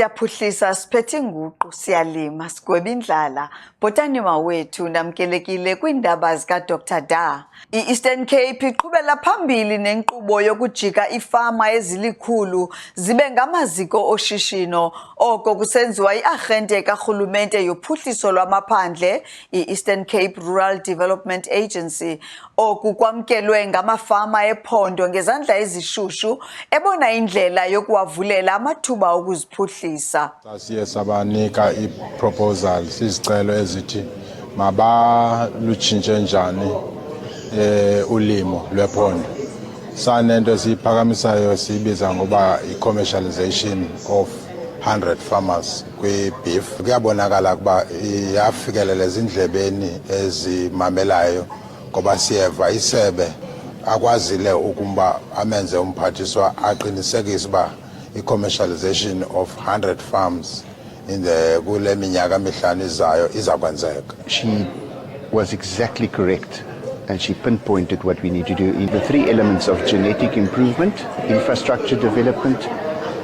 Siyaphuhlisa siphethe inguqu siyalima sigweba indlala bhotani mawethu namkelekile kwiindaba zika Dr Da. I-Eastern Cape iqhubela phambili nenkqubo yokujika ifama ezilikhulu zibe ngamaziko oshishino. Oko kusenziwa i-Arhente karhulumente yophuhliso lwamaphandle, i-Eastern Cape Rural Development Agency. Oku kwamkelwe ngamafama ephondo ngezandla ezishushu ebona indlela yokuwavulela amathuba okuziphuhlisa. Sasiye sabanika i-proposal sizicelo ezithi mabalutshintshe njani ulimo lwephondo. Sanento esiyiphakamisayo siyibiza ngoba i-commercialization of 100 farmers kwi-beef. Kuyabonakala ukuba iyafikelela ezindlebeni ezimamelayo ngoba siyeva isebe akwazile ukuba amenze umphathiswa aqinisekise uba i-commercialization of 100 farms in kule minyaka mihlanu izayo izakwenzeka. She was exactly correct and she pinpointed what we need to do in the three elements of genetic improvement, infrastructure development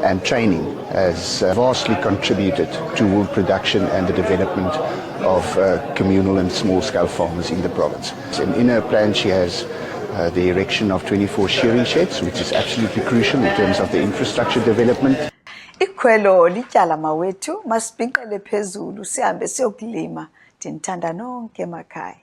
and training has vastly contributed to wool production and the development of communal and small-scale farmers in the province. And in her plan she has the erection of 24 shearing sheds, which is absolutely crucial in terms of the infrastructure development. Ikhwelo lityala mawethu masibhinqele phezulu sihambe siyokulima. Ndinithanda nonke emakhaya.